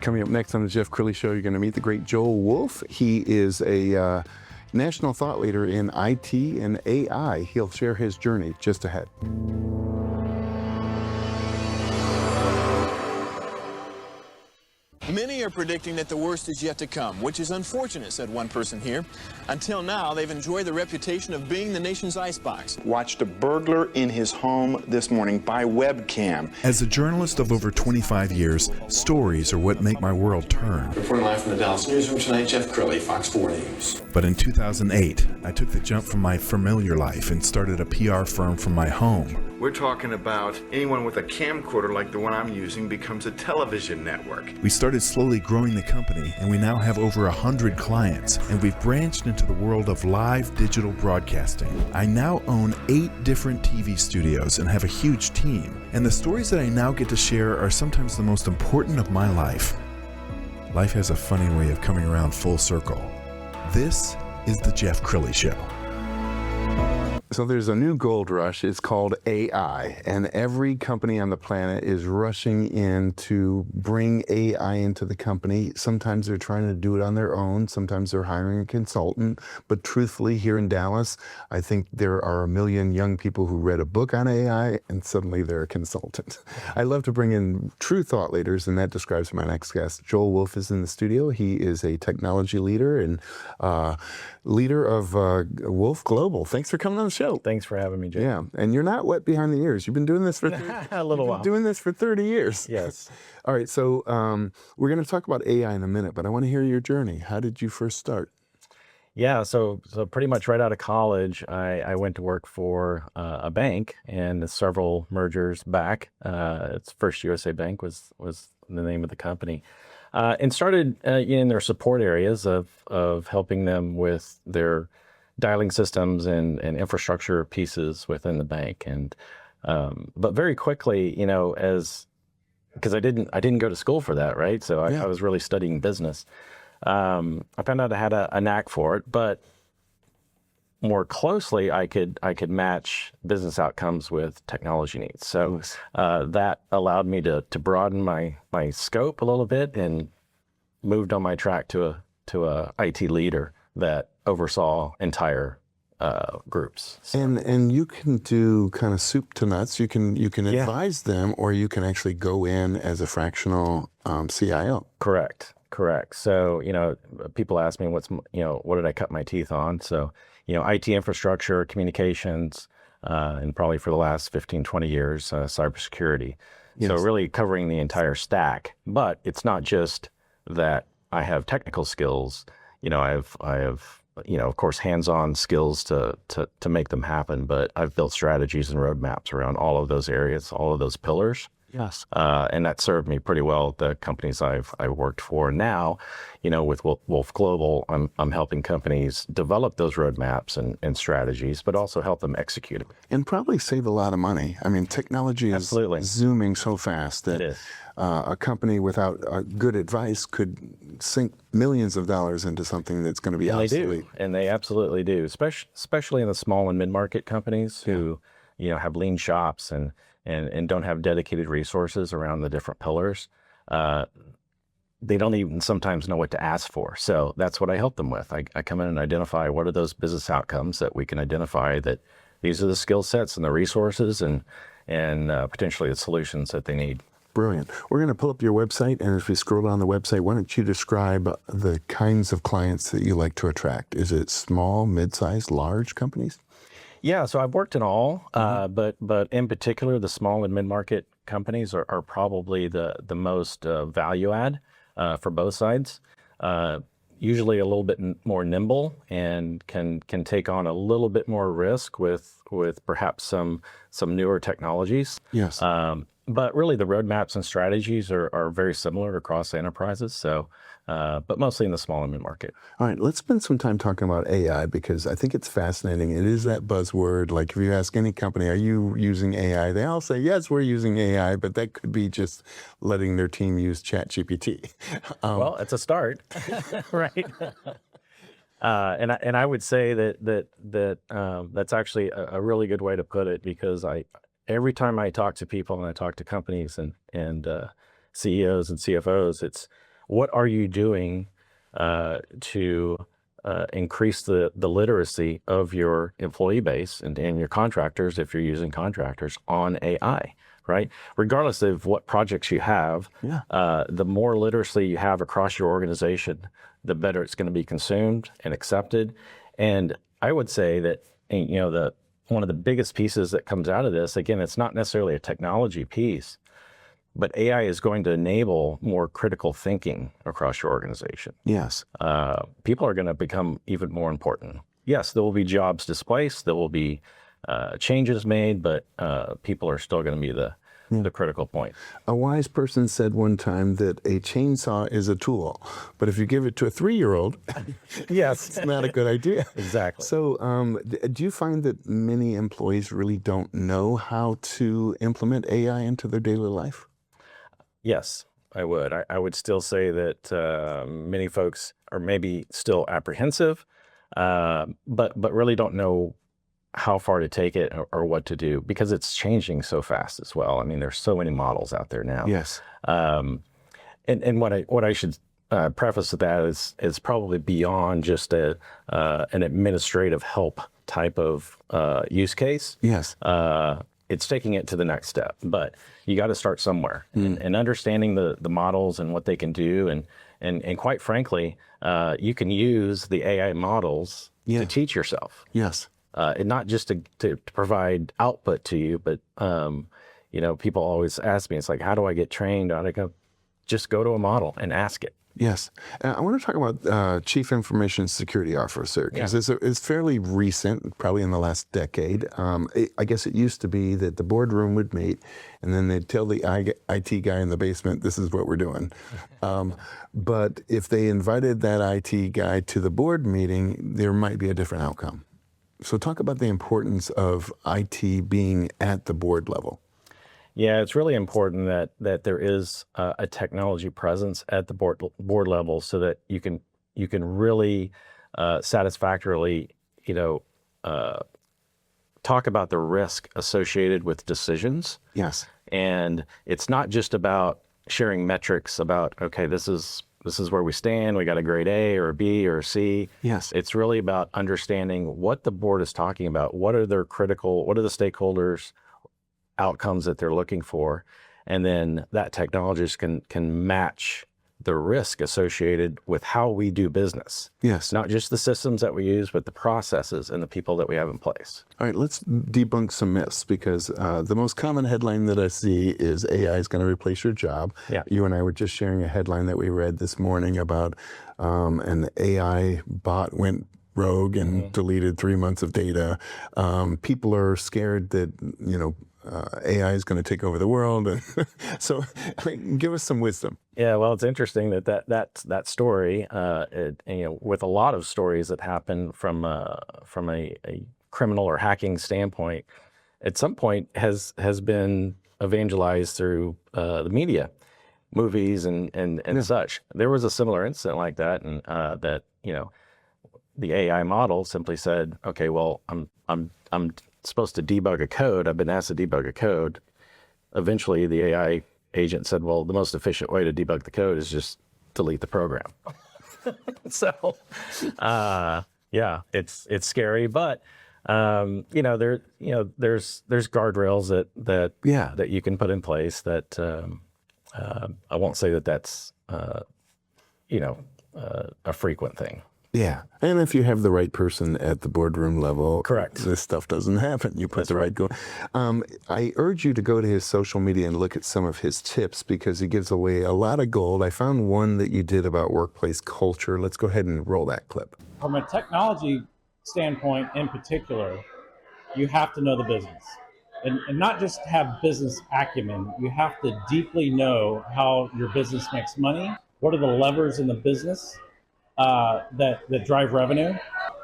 Coming up next on the Jeff Crilley Show, you're going to meet the great Joel Wolfe. He is a national thought leader in IT and AI. He'll share his journey just ahead. Many are predicting that the worst is yet to come, which is unfortunate, said one person here. Until now, they've enjoyed the reputation of being the nation's icebox. Watched a burglar in his home this morning by webcam. As a journalist of over 25 years, stories are what make my world turn. Reporting live from the Dallas newsroom tonight, Jeff Crilley, Fox 4 News. But in 2008, I took the jump from my familiar life and started a PR firm from my home. We're talking about anyone with a camcorder like the one I'm using becomes a television network. We started slowly growing the company, and we now have over 100 clients, and we've branched into the world of live digital broadcasting. I now own 8 different TV studios and have a huge team, and the stories that I now get to share are sometimes the most important of my life. Life has a funny way of coming around full circle. This is the Jeff Crilley Show. So there's a new gold rush. It's called AI, and every company on the planet is rushing in to bring AI into the company. Sometimes they're trying to do it on their own. Sometimes they're hiring a consultant. But truthfully, here in Dallas, I think there are a million young people who read a book on AI, and suddenly they're a consultant. I love to bring in true thought leaders, and that describes my next guest. Joel Wolfe is in the studio. He is a technology leader and leader of Wolfe Global. Thanks for coming on the show. Thanks for having me, Jay. Yeah, and you're not wet behind the ears. You've been doing this for a little while. Doing this for 30 years. Yes. All right, so we're going to talk about AI in a minute, but I want to hear your journey. How did you first start? Yeah, so pretty much right out of college, I went to work for a bank, and several mergers back. It's First USA Bank was the name of the company. And started in their support areas of helping them with their dialing systems and infrastructure pieces within the bank. And but very quickly, because I didn't go to school for that, right? So I was really studying business. I found out I had a knack for it, but more closely, I could match business outcomes with technology needs. So that allowed me to broaden my scope a little bit, and moved on my track to a IT leader that oversaw entire groups. So. And you can do kind of soup to nuts. You can advise them, or you can actually go in as a fractional CIO. Correct. So people ask me what did I cut my teeth on? So IT infrastructure, communications, and probably for the last 15, 20 years, cybersecurity. Yes. So really covering the entire stack. But it's not just that I have technical skills. I have of course, hands-on skills to make them happen. But I've built strategies and roadmaps around all of those areas, all of those pillars. Yes. And that served me pretty well at the companies I've worked for. Now, with Wolfe Global, I'm helping companies develop those roadmaps and strategies, but also help them execute it. And probably save a lot of money. I mean, technology is zooming so fast that a company without good advice could sink millions of dollars into something that's going to be obsolete. And they absolutely do, especially in the small and mid-market companies who have lean shops and don't have dedicated resources around the different pillars. They don't even sometimes know what to ask for. So that's what I help them with. I come in and identify what are those business outcomes that we can identify that these are the skill sets and the resources and potentially the solutions that they need. Brilliant. We're going to pull up your website, and as we scroll down the website, why don't you describe the kinds of clients that you like to attract? Is it small, mid-sized, large companies? Yeah, so I've worked in all, but in particular, the small and mid-market companies are probably the most value add for both sides. Usually a little bit more nimble and can take on a little bit more risk with perhaps some newer technologies. Yes. But really, the roadmaps and strategies are very similar across enterprises. So, but mostly in the small and mid-market. All right, let's spend some time talking about AI, because I think it's fascinating. It is that buzzword. Like, if you ask any company, are you using AI? They all say, yes, we're using AI, but that could be just letting their team use ChatGPT. Well, it's a start, right? And I would say that's actually a really good way to put it, because every time I talk to people and I talk to companies and CEOs and CFOs, it's what are you doing to increase the literacy of your employee base and your contractors, if you're using contractors, on AI, right? Regardless of what projects you have, the more literacy you have across your organization, the better it's going to be consumed and accepted. And I would say that, one of the biggest pieces that comes out of this, again, it's not necessarily a technology piece, but AI is going to enable more critical thinking across your organization. Yes. People are going to become even more important. Yes, there will be jobs displaced, there will be changes made, but people are still going to be the critical point. A wise person said one time that a chainsaw is a tool, but if you give it to a 3-year-old, Yes, it's not a good idea. exactly. So do you find that many employees really don't know how to implement AI into their daily life? Yes, I would. I would still say that many folks are maybe still apprehensive, but really don't know how far to take it or what to do, because it's changing so fast as well. I mean, there's so many models out there now. Yes. And what I should preface with that is probably beyond just an administrative help type of use case. Yes. It's taking it to the next step, but you got to start somewhere, and understanding the models and what they can do. And quite frankly, you can use the AI models to teach yourself. Yes. And not just to provide output to you, but, people always ask me, it's like, how do I get trained? How do I go? Just go to a model and ask it. Yes. I want to talk about Chief Information Security Officer, because it's fairly recent, probably in the last decade. I guess it used to be that the boardroom would meet, and then they'd tell the IT guy in the basement, this is what we're doing. But if they invited that IT guy to the board meeting, there might be a different outcome. So talk about the importance of IT being at the board level. Yeah, it's really important that there is a technology presence at the board level, so that you can really satisfactorily, talk about the risk associated with decisions. Yes. And it's not just about sharing metrics about, okay, this is where we stand, we got a grade A or a B or a C. Yes. It's really about understanding what the board is talking about, what are the stakeholders' outcomes that they're looking for, and then that technologist can match the risk associated with how we do business. Yes. Not just the systems that we use, but the processes and the people that we have in place. All right, let's debunk some myths, because the most common headline that I see is AI is going to replace your job. Yeah. You and I were just sharing a headline that we read this morning about an AI bot went rogue and deleted 3 months of data. People are scared that, AI is going to take over the world. And so give us some wisdom. Yeah, well, it's interesting that story, with a lot of stories that happen from a criminal or hacking standpoint, at some point has been evangelized through the media, movies and such. There was a similar incident like that, and that the AI model simply said, okay, well, I'm supposed to debug a code. I've been asked to debug a code. Eventually, the AI agent said, well, the most efficient way to debug the code is just delete the program. So, yeah, it's scary, but there's guardrails that you can put in place that I won't say that that's a frequent thing. Yeah. And if you have the right person at the boardroom level, correct, this stuff doesn't happen. You put That's the right right. goal. I urge you to go to his social media and look at some of his tips, because he gives away a lot of gold. I found one that you did about workplace culture. Let's go ahead and roll that clip. From a technology standpoint in particular, you have to know the business. And not just have business acumen, you have to deeply know how your business makes money. What are the levers in the business that drive revenue?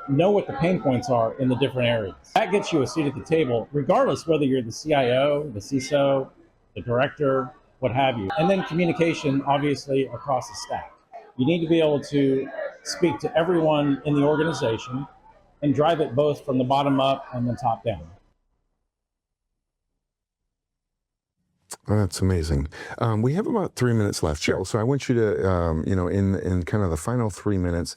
Know what the pain points are in the different areas. That gets you a seat at the table, regardless whether you're the CIO, the CISO, the director, what have you. And then communication, obviously, across the stack. You need to be able to speak to everyone in the organization and drive it both from the bottom up and the top down. Oh, that's amazing. We have about 3 minutes left, Joe. So I want you to, in kind of the final 3 minutes,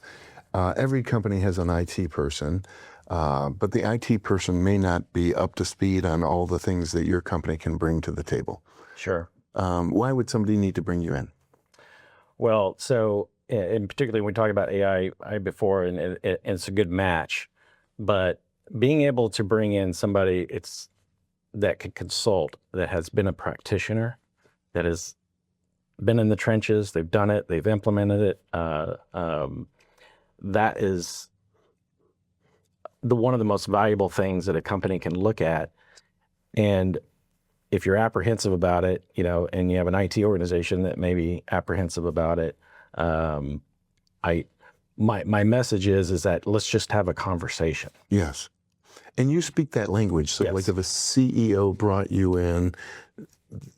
every company has an IT person, but the IT person may not be up to speed on all the things that your company can bring to the table. Sure. Why would somebody need to bring you in? Well, so in particularly when we talk about AI before, and it's a good match, but being able to bring in somebody that can consult, that has been a practitioner, that has been in the trenches, they've done it, they've implemented it. That is one of the most valuable things that a company can look at. And if you're apprehensive about it, and you have an IT organization that may be apprehensive about it, my message is that let's just have a conversation. Yes. And you speak that language. So Yes. like if a CEO brought you in,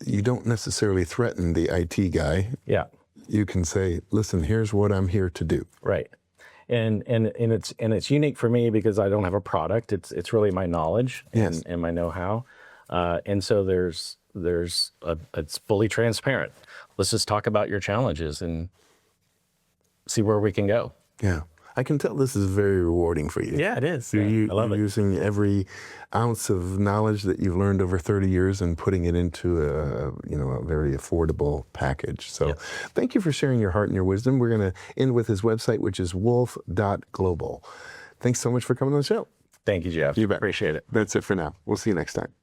you don't necessarily threaten the IT guy. Yeah. You can say, listen, here's what I'm here to do. Right. And it's unique for me because I don't have a product. It's really my knowledge Yes. and my know-how. And so it's fully transparent. Let's just talk about your challenges and see where we can go. Yeah. I can tell this is very rewarding for you. Yeah, it is. You're I love it. using every ounce of knowledge that you've learned over 30 years and putting it into a very affordable package. So thank you for sharing your heart and your wisdom. We're going to end with his website, which is wolfe.global. Thanks so much for coming on the show. Thank you, Jeff. You bet. Appreciate it. That's it for now. We'll see you next time.